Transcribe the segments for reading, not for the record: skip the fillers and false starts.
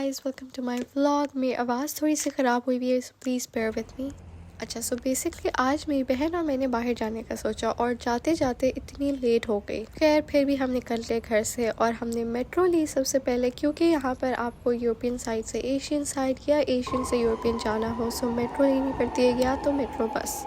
Guys, welcome to my vlog. मेरी आवाज़ थोड़ी सी ख़राब हुई हुई है, so please bear with me. अच्छा, सो बेसिकली आज मेरी बहन और मैंने बाहर जाने का सोचा और जाते जाते इतनी लेट हो गई। खैर फिर भी हम निकल गए घर से और हमने मेट्रो ली सबसे पहले, क्योंकि यहाँ पर आपको यूरोपियन साइड से एशियन साइड या एशियन से यूरोपियन जाना हो सो मेट्रो लेनी पड़ती है या तो मेट्रो बस।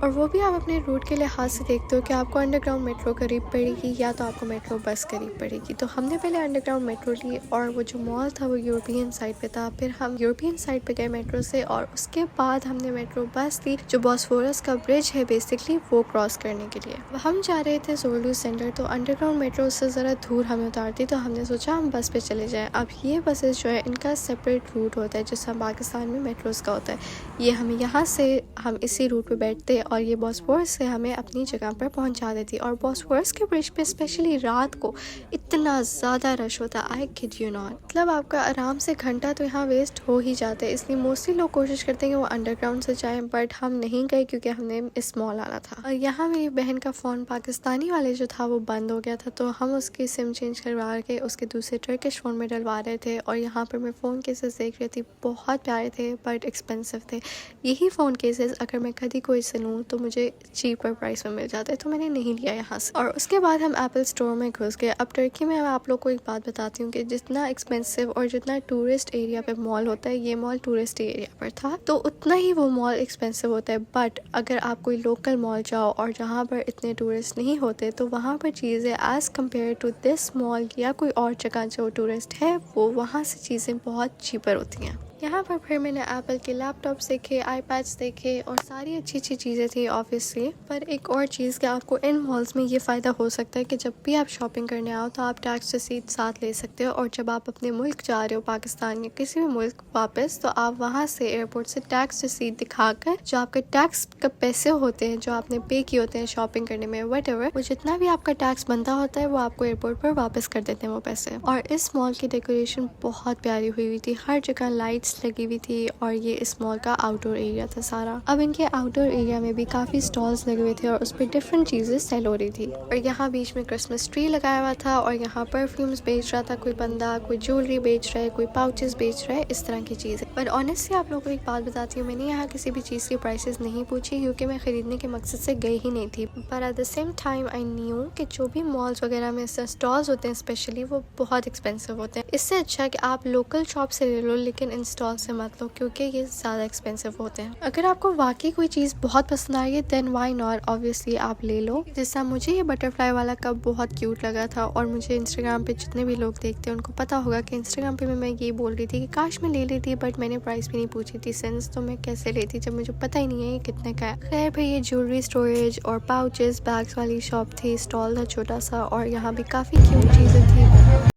और वो भी आप अपने रूट के लिहाज से देखते हो कि आपको अंडरग्राउंड मेट्रो करीब पड़ेगी या तो आपको मेट्रो बस करीब पड़ेगी। तो हमने पहले अंडरग्राउंड मेट्रो ली और वो जो मॉल था वो यूरोपियन साइड पे था। फिर हम यूरोपियन साइड पे गए मेट्रो से और उसके बाद हमने मेट्रो बस ली जो बॉस्फोरस का ब्रिज है बेसिकली वो क्रॉस करने के लिए। हम जा रहे थे सोलू सेंटर, तो अंडरग्राउंड मेट्रो से ज़रा दूर हमें उतारती, तो हमने सोचा हम बस पे चले जाएँ। अब ये बसेस जो है इनका सेपरेट रूट होता है जैसा पाकिस्तान में मेट्रोज़ का होता है। ये हमें यहाँ से हम इसी रूट पे बैठते और ये बॉस्फोरस से हमें अपनी जगह पर पहुंचा देती। और बॉस्फोरस के ब्रिज पे स्पेशली रात को इतना ज़्यादा रश होता है, आई किड यू नॉट। मतलब आपका आराम से घंटा तो यहाँ वेस्ट हो ही जाता है। इसलिए मोस्टली लोग कोशिश करते हैं कि वो अंडरग्राउंड से जाएं, बट हम नहीं गए क्योंकि हमने इस मॉल आना था। और यहाँ मेरी बहन का फ़ोन पाकिस्तानी वाले जो था वो बंद हो गया था, तो हम उसकी सिम चेंज करवा के उसके दूसरे टर्किश फ़ोन में डलवा रहे थे। और यहाँ पर मैं फ़ोन केसेस देख रही थी, बहुत प्यारे थे बट एक्सपेंसिव थे। यही फ़ोन केसेस अगर मैं कभी कोई से लूँ तो मुझे चीपर प्राइस में मिल जाता है, तो मैंने नहीं लिया यहाँ से। और उसके बाद हम एप्पल स्टोर में घुस गए। अब टर्की में मैं आप लोग को एक बात बताती हूँ कि जितना एक्सपेंसिव और जितना टूरिस्ट एरिया पे मॉल होता है, ये मॉल टूरिस्ट एरिया पर था तो उतना ही वो मॉल एक्सपेंसिव होता है। बट अगर आप कोई लोकल मॉल जाओ और जहाँ पर इतने टूरिस्ट नहीं होते तो वहाँ पर चीज़ें as compare to this mall या कोई और जगह जो टूरिस्ट है वो वहाँ से चीज़ें बहुत चीपर होती हैं। यहाँ पर फिर मैंने एप्पल के लैपटॉप्स देखे, आईपैड्स देखे और सारी अच्छी अच्छी चीज़ें थी ऑब्वियसली। पर एक और चीज़ कि आपको इन मॉल्स में ये फ़ायदा हो सकता है कि जब भी आप शॉपिंग करने आओ तो आप टैक्स रसीद साथ ले सकते हो। और जब आप अपने मुल्क जा रहे हो, पाकिस्तान या किसी भी मुल्क वापस, तो आप वहाँ से एयरपोर्ट से टैक्स रसीद दिखाकर जो आपके टैक्स का पैसे होते हैं जो आपने पे किए होते हैं शॉपिंग करने में व्हाटएवर, वो जितना भी आपका टैक्स बनता होता है वो आपको एयरपोर्ट पर वापस कर देते हैं वो पैसे। और इस मॉल की डेकोरेशन बहुत प्यारी हुई थी, हर जगह लाइट्स लगी हुई थी और ये इस मॉल का आउटडोर एरिया था सारा। अब इनके आउटडोर एरिया में भी काफ़ी स्टॉल्स लगे हुए थे और उस पर डिफरेंट चीज़ें सेल हो रही थी। और यहाँ बीच में क्रिसमस ट्री लगाया हुआ था और यहाँ परफ्यूम्स बेच रहा था कोई बंदा, कोई ज्वेलरी बेच रहा है, कोई पाउचेस बेच रहा है, इस तरह की चीज़ें। बट ऑनेस्टली आप लोगों को एक बात बताती हूँ, मैंने यहाँ किसी भी चीज़ की प्राइसेस नहीं पूछी क्योंकि मैं खरीदने के मकसद से गई ही नहीं थी। पर at the same time I knew कि जो भी मॉल्स वगैरह में स्टॉल्स होते हैं स्पेशली वो बहुत एक्सपेंसिव होते हैं। इससे अच्छा कि आप लोकल शॉप से ले लो लेकिन इन स्टॉल से मत लो क्योंकि ये ज़्यादा एक्सपेंसिव होते हैं। अगर आपको वाकई कोई चीज़ बहुत पसंद आई है देन व्हाई नॉट, ऑब्वियसली आप ले लो। जैसा मुझे ये बटरफ्लाई वाला कप बहुत क्यूट लगा था और मुझे इंस्टाग्राम पे जितने भी लोग देखते हैं उनको पता होगा कि इंस्टाग्राम पे मैं ये बोल रही थी कि काश मैं ले लेती, बट मैंने प्राइस भी नहीं पूछी थी सेंस तो मैं कैसे लेती जब मुझे पता ही नहीं है ये कितने का है। खैर भाई, ये ज्वेलरी स्टोरेज और पाउचेस बैग्स वाली शॉप थी, स्टॉल था छोटा सा और यहाँ भी काफ़ी क्यूट चीज़ें थी।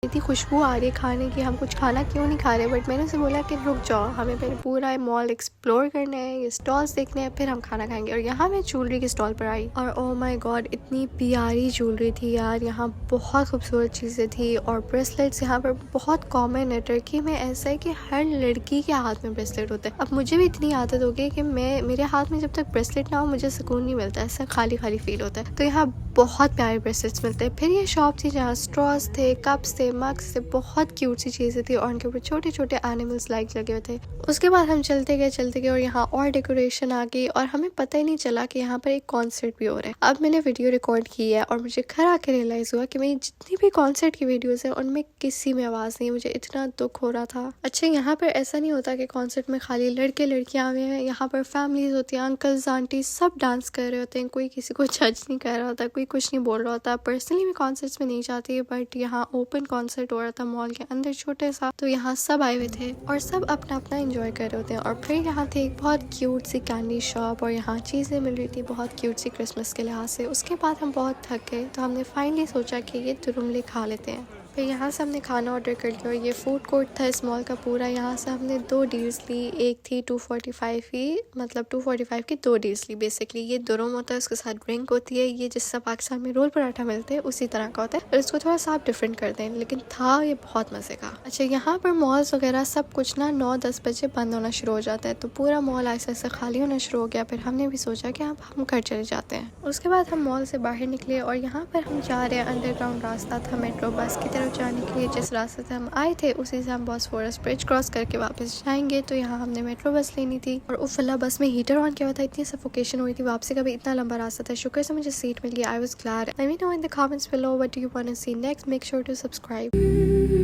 इतनी खुशबू आ रही है खाने की, हम कुछ खाना क्यों नहीं खा रहे, बट मैंने उसे बोला कि रुक जाओ, हमें पहले पूरा मॉल एक्सप्लोर करना है, ये स्टॉल्स देखने हैं, फिर हम खाना खाएंगे। और यहाँ मैं ज्वेलरी के स्टॉल पर आई और ओह माय गॉड इतनी प्यारी ज्वेलरी थी यार, यहाँ बहुत खूबसूरत चीज़ें थी। और ब्रेसलेट्स यहाँ पर बहुत कॉमन है, टर्की में ऐसा है कि हर लड़की के हाथ में ब्रेसलेट होता है। अब मुझे भी इतनी आदत हो गई कि मेरे हाथ में जब तक ब्रेसलेट ना हो मुझे सुकून नहीं मिलता, ऐसा खाली खाली फील होता है। तो यहाँ बहुत प्यारे ब्रेसलेट्स मिलते हैं। फिर ये शॉप थी जहाँ स्ट्रॉस थे, कप्स थे, मग्स थे, बहुत क्यूट सी चीज़ें थी और उनके ऊपर छोटे छोटे एनिमल्स लाइक लगे हुए थे। उसके बाद हम चलते गए और यहाँ और डेकोरेशन आ गई और हमें पता ही नहीं चला कि यहाँ पर एक कॉन्सर्ट भी हो रहा है। अब मैंने वीडियो रिकॉर्ड की है और मुझे घर आके रियलाइज हुआ कि मेरी जितनी भी कॉन्सर्ट की वीडियोस है उनमें किसी में आवाज़ नहीं है। मुझे इतना दुख हो रहा था। अच्छा, यहाँ पर ऐसा नहीं होता कि कॉन्सर्ट में खाली लड़के लड़कियाँ आए हैं, यहाँ पर फैमिलीज होती हैं, अंकल्स आंटी सब डांस कर रहे होते हैं, कोई किसी को जज नहीं कर रहा होता, कोई कुछ नहीं बोल रहा होता। पर्सनली मैं कॉन्सर्ट्स में नहीं जाती, बट यहाँ ओपन कॉन्सर्ट हो रहा था मॉल के अंदर छोटे सा, तो यहाँ सब आए हुए थे और सब अपना अपना एंजॉय कर रहे होते हैं। और फिर यहाँ थी एक बहुत क्यूट सी कैंडी शॉप और यहाँ चीज़ें मिल रही थी बहुत क्यूट सी क्रिसमस के लिहाज से। उसके बाद हम बहुत थक गए तो हमने फाइनली सोचा कि ये तुरुमले खा लेते हैं। फिर यहाँ से हमने खाना ऑर्डर कर लिया और ये फूड कोर्ट था इस मॉल का पूरा। यहाँ से हमने 2 डील्स ली, एक थी 245 की, मतलब 245 की 2 डील्स ली। बेसिकली ये दुरुम होता है, उसके साथ ड्रिंक होती है, ये जिससे पाकिस्तान में रोल पराठा मिलते हैं उसी तरह का होता है, और इसको थोड़ा सा आप डिफरेंट कर दें, लेकिन था ये बहुत मज़े का। अच्छा, यहाँ पर मॉल्स वगैरह सब कुछ ना 9-10 बजे बंद होना शुरू हो जाता है, तो पूरा मॉल ऐसे ऐसे खाली होना शुरू हो गया। फिर हमने भी सोचा कि अब हम घर चले जाते हैं। उसके बाद हम मॉल से बाहर निकले और यहाँ पर हम जा रहे हैं, अंडरग्राउंड रास्ता था मेट्रो बस की तरफ जाने के लिए। जिस रास्ते से हम आए थे उसी से हम बॉस्फोरस ब्रिज क्रॉस करके वापस जाएंगे, तो यहाँ हमने मेट्रो बस लेनी थी। और उफ अल्लाह, बस में हीटर ऑन किया हुआ था, इतनी सफोकेशन हुई थी, वापसी का भी इतना लंबा रास्ता था। शुक्र से मुझे सीट मिल गई। I was glad. Let me know in the comments below what do you want to see next. Make sure to subscribe.